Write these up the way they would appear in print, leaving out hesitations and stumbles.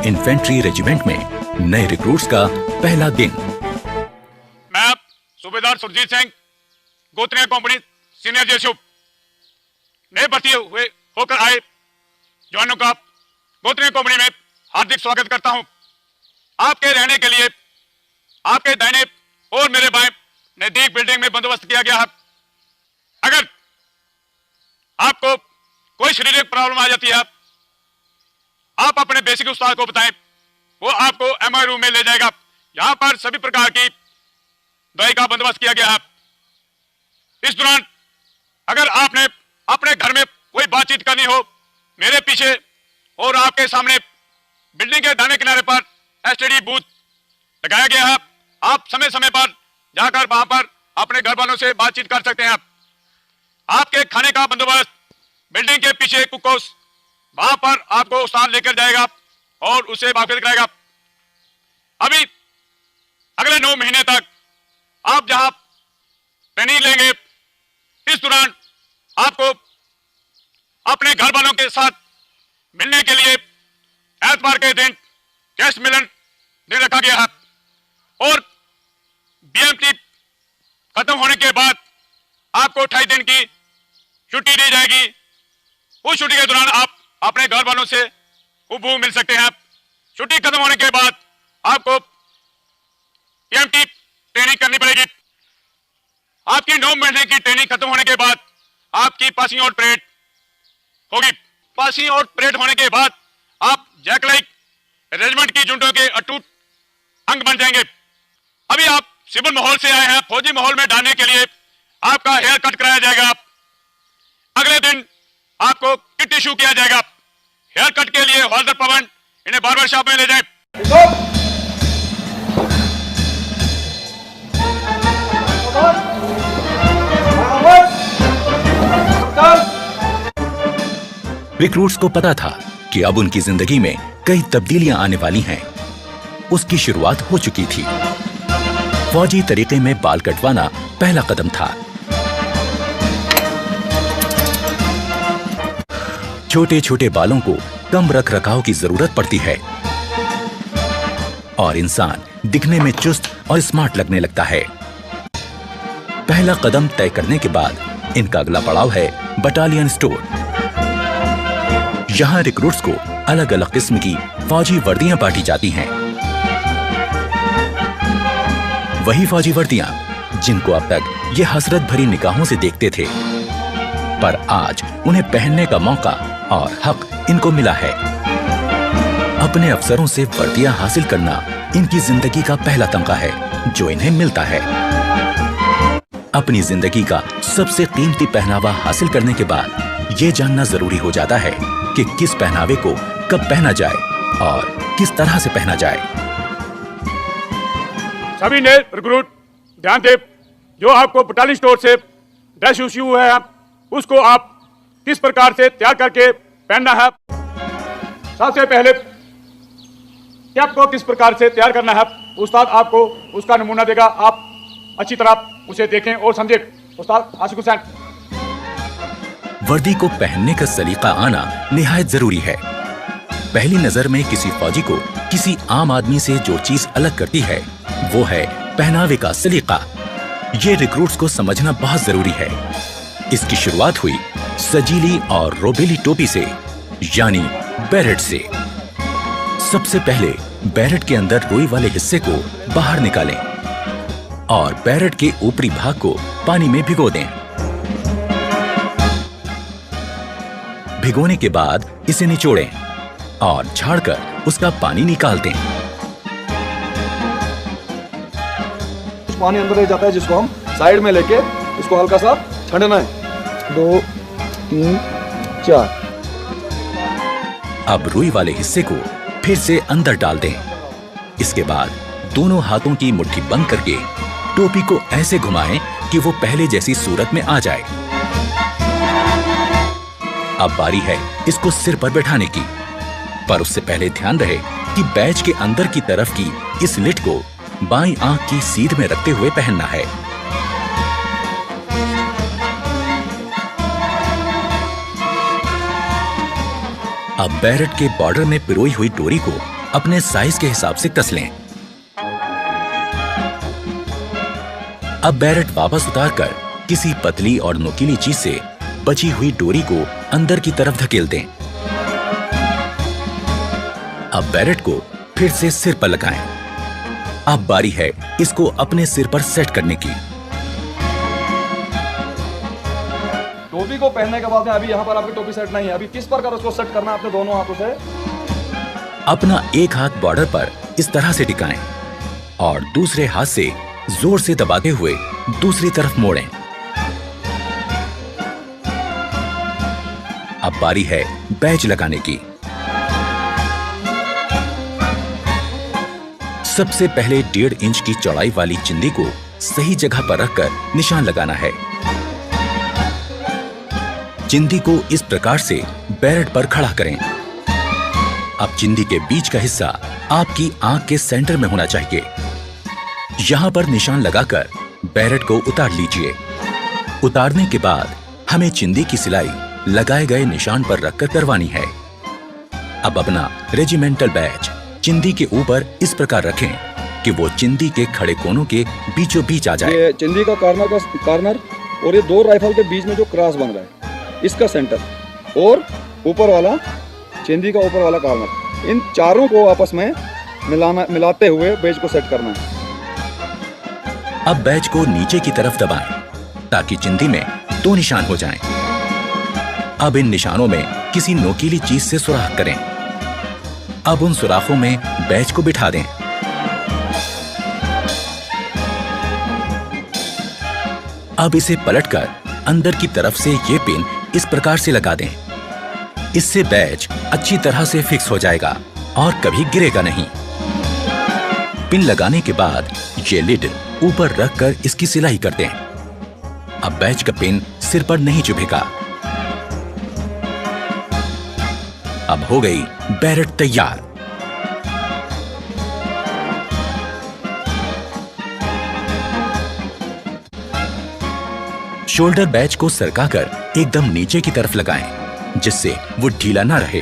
Infantry regiment में नए recruits का पहला दिन। मैं सूबेदार सुरजीत सिंह, गोत्रिया कंपनी सीनियर जेशुप, नए भर्ती हुए होकर आए जवानों का गोत्रिया कंपनी में हार्दिक स्वागत करता हूं। आपके रहने के लिए आपके दाहिने और मेरे बाएं नजदीक बिल्डिंग में बंदोबस्त किया गया है। अगर आपको कोई शारीरिक प्रॉब्लम आ जाती है, आप अपने बेसिक उस्ताद को बताएं, वो आपको एमआई रूम में ले जाएगा। यहां पर सभी प्रकार की दवाई का बंदोबस्त किया गया है। इस दौरान अगर आपने अपने घर में कोई बातचीत करनी हो, मेरे पीछे और आपके सामने बिल्डिंग के दाहिने किनारे पर एसटीडी बूथ लगाया गया है। आप समय समय पर जाकर वहां पर अपने घर वालों से बातचीत कर सकते हैं। आपके खाने का बंदोबस्त बिल्डिंग के पीछे कुक हाउस, वहां पर आपको उस्ताद लेकर जाएगा और उसे वाकिफ कराएगा। अभी अगले 9 महीने तक आप जहां ट्रेनिंग लेंगे, इस दौरान आपको अपने घर वालों के साथ मिलने के लिए एतवार के दिन गेस्ट मिलन दिन रखा गया है और बीएमटी खत्म होने के बाद आपको 28 दिन की छुट्टी दी जाएगी। उस छुट्टी के दौरान आप अपने घर वालों से उबू मिल सकते हैं। छुट्टी खत्म होने के बाद आपको पीएमटी ट्रेनिंग करनी पड़ेगी। आपकी 9 महीने की ट्रेनिंग खत्म होने के बाद आपकी पासिंग आउट परेड होगी। पासिंग आउट परेड होने के बाद आप जैकलाइक रेजिमेंट की जुंटों के अटूट अंग बन जाएंगे। अभी आप सिविल माहौल से आए हैं, फौजी माहौल में डालने के लिए आपका हेयर कट कराया जाएगा। अगले दिन आपको किट इशू किया जाएगा। हेयर कट के लिए हवलदार पवन इन्हें बार्बर शॉप में ले जाए। रिक्रूट्स को पता था कि अब उनकी जिंदगी में कई तब्दीलियां आने वाली हैं। उसकी शुरुआत हो चुकी थी। फौजी तरीके में बाल कटवाना पहला कदम था। छोटे छोटे बालों को कम रख रखाव की जरूरत पड़ती है और इंसान दिखने में चुस्त और स्मार्ट लगने लगता है। पहला कदम तय करने के बाद इनका अगला पड़ाव है बटालियन स्टोर। यहां रिक्रूट्स को अलग अलग किस्म की फौजी वर्दियां बांटी जाती हैं। वही फौजी वर्दियां जिनको अब तक ये हसरत भरी निगाहों से देखते थे, पर आज उन्हें पहनने का मौका और हक इनको मिला है। अपने अफसरों से वर्दियां हासिल करना इनकी जिंदगी का पहला तमगा है जो इन्हें मिलता है। अपनी जिंदगी का सबसे कीमती पहनावा हासिल करने के बाद ये जानना जरूरी हो जाता है कि किस पहनावे को कब पहना जाए और किस तरह से पहना जाए। सभी ने रिक्रूट ध्यान दें, जो आपको बटालियन स्टोर से ड्रेस इश्यू हुआ है उसको आप किस प्रकार से तैयार करके पहनना है। सबसे पहले कैप को किस प्रकार से तैयार करना है, उस्ताद आपको उसका नमूना देगा। आप अच्छी तरह उसे देखें और समझें। उस्ताद आशिक हुसैन। वर्दी को पहनने का सलीका आना निहायत जरूरी है। पहली नजर में किसी फौजी को किसी आम आदमी से जो चीज अलग करती है वो है पहनावे का सलीका। ये रिक्रूट्स को समझना बहुत जरूरी है। इसकी शुरुआत हुई सजीली और रोबेली टोपी से, यानी बैरेट से। सबसे पहले बैरेट के अंदर रुई वाले हिस्से को बाहर निकालें और बैरेट के ऊपरी भाग को पानी में भिगो दें। भिगोने के बाद इसे निचोड़ें और झाड़कर उसका पानी निकाल दें। पानी अंदर रह जाता है जिसको हम साइड में लेके इसको हल्का सा छंडना है। 2 3 4। अब रुई वाले हिस्से को फिर से अंदर डाल दें। इसके बाद दोनों हाथों की मुट्ठी बंद करके टोपी को ऐसे घुमाएं कि वो पहले जैसी सूरत में आ जाए। अब बारी है इसको सिर पर बैठाने की, पर उससे पहले ध्यान रहे कि बैज के अंदर की तरफ की इस लिट को बाईं आंख की सीध में रखते हुए पहनना है। अब बैरेट के बॉर्डर में पिरोई हुई डोरी को अपने साइज के हिसाब से कस लें। अब बैरेट वापस उतारकर किसी पतली और नुकीली चीज से बची हुई डोरी को अंदर की तरफ धकेल दें। अब बैरेट को फिर से सिर पर लगाएं। अब बारी है इसको अपने सिर पर सेट करने की। टोपी को पहनने के बाद में अभी यहाँ पर आपकी टोपी सेट नहीं है, अभी किस प्रकार उसको सेट करना है अपने दोनों हाथों से। अपना एक हाथ बॉर्डर पर इस तरह से टिकाएं और दूसरे हाथ से जोर से दबाते हुए दूसरी तरफ मोड़ें। अब बारी है बैज लगाने की। सबसे पहले 1.5 इंच की चौड़ाई वाली चिंदी को सही जगह पर रखकर निशान लगाना है। चिंदी को इस प्रकार से बैरेट पर खड़ा करें। अब चिंदी के बीच का हिस्सा आपकी आंख के सेंटर में होना चाहिए। यहां पर निशान लगाकर बैरेट को उतार लीजिए। उतारने के बाद हमें चिंदी की सिलाई लगाए गए निशान पर रखकर करवानी है। अब अपना रेजिमेंटल बैज चिंदी के ऊपर इस प्रकार रखें कि वो चिंदी के खड़े कोनों के बीचों बीच आ जाए। ये चिंदी का कार्नर और ये दो राइफल के बीच में जो क्रॉस बन रहा है इसका सेंटर और ऊपर वाला चिंदी का ऊपर वाला कार्नर, इन चारों को आपस में मिलाते हुए बैज को सेट करना है। अब बैज को नीचे की तरफ दबाएं ताकि चिंदी में 2 निशान हो जाएं। अब इन निशानों में किसी नोकीली चीज से सुराख करें। अब उन सुराखों में बैज को बिठा दें। अब इसे पलटकर अंदर की तरफ से ये पिन इस प्रकार से लगा दें। इससे बैज अच्छी तरह से फिक्स हो जाएगा और कभी गिरेगा नहीं। पिन लगाने के बाद ये लिड ऊपर रखकर इसकी सिलाई कर दें। अब बैज का पिन सिर पर नहीं चुभेगा। अब हो गई बैरेट तैयार। शोल्डर बैज को सरकाकर एकदम नीचे की तरफ लगाएं, जिससे वो ढीला ना रहे।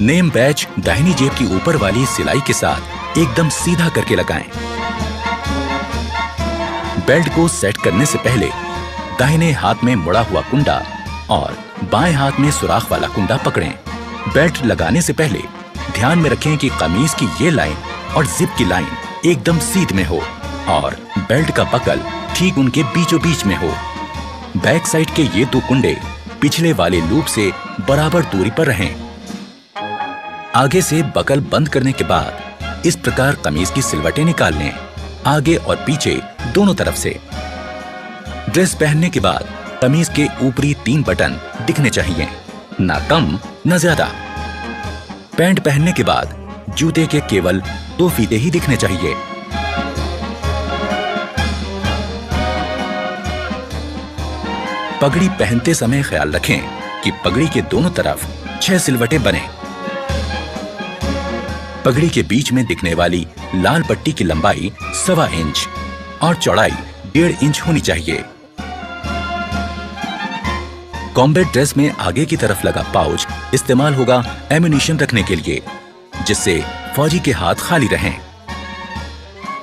नेम बैज दाहिनी जेब की ऊपर वाली सिलाई के साथ एकदम सीधा करके लगाएं। बेल्ट को सेट करने से पहले दाहिने हाथ में मुड़ा हुआ कुंडा और बाएं हाथ में सुराख वाला कुंडा पकड़ें। बेल्ट लगाने से पहले ध्यान में रखें कि कमीज की ये लाइन और जिप की लाइन एकदम सीध में हो और बेल्ट का बकल ठीक उनके बीचों बीच में हो। बैक साइड के ये 2 कुंडे पिछले वाले लूप से बराबर दूरी पर रहें। आगे से बकल बंद करने के बाद इस प्रकार कमीज की सिलवटें निकाल लें, आगे और पीछे दोनों तरफ से। ड्रेस पहनने के बाद कमीज के ऊपरी 3 बटन दिखने चाहिए, ना कम ना ज्यादा। पैंट पहनने के बाद जूते के केवल 2 फीते ही दिखने चाहिए। पगड़ी पहनते समय ख्याल रखें कि पगड़ी के दोनों तरफ 6 सिलवटें बने। पगड़ी के बीच में दिखने वाली लाल पट्टी की लंबाई 1.25 इंच और चौड़ाई 1.5 इंच होनी चाहिए। कॉम्बैट ड्रेस में आगे की तरफ लगा पाउच इस्तेमाल होगा एम्यूनिशन रखने के लिए, जिससे फौजी के हाथ खाली रहें।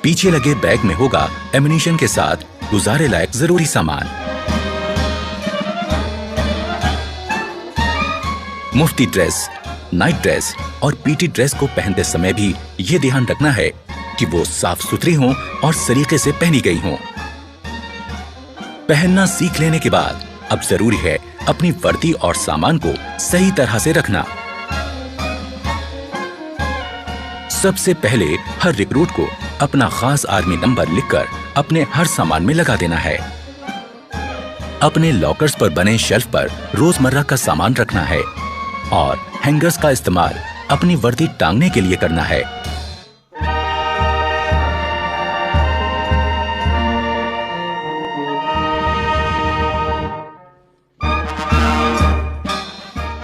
पीछे लगे बैग में होगा एम्यूनिशन के साथ गुजारे लायक जरूरी सामान। मुफ्ती ड्रेस, नाइट ड्रेस और पीटी ड्रेस को पहनते समय भी ये ध्यान रखना है कि वो साफ सुथरी हों और सलीके से पहनी गई हों। पहनना सीख लेने के बाद अब जरूरी है अपनी वर्दी और सामान को सही तरह से रखना। सबसे पहले हर रिक्रूट को अपना खास आर्मी नंबर लिखकर अपने हर सामान में लगा देना है। अपने लॉकर्स पर बने शेल्फ पर रोजमर्रा का सामान रखना है और हैंगर्स का इस्तेमाल अपनी वर्दी टांगने के लिए करना है।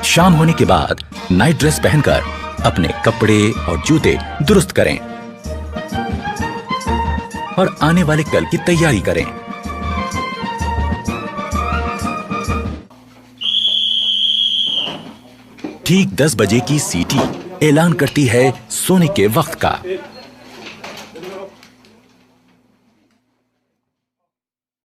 शाम होने के बाद नाइट ड्रेस पहनकर अपने कपड़े और जूते दुरुस्त करें और आने वाले कल की तैयारी करें। ठीक 10 बजे की सीटी ऐलान करती है सोने के वक्त का।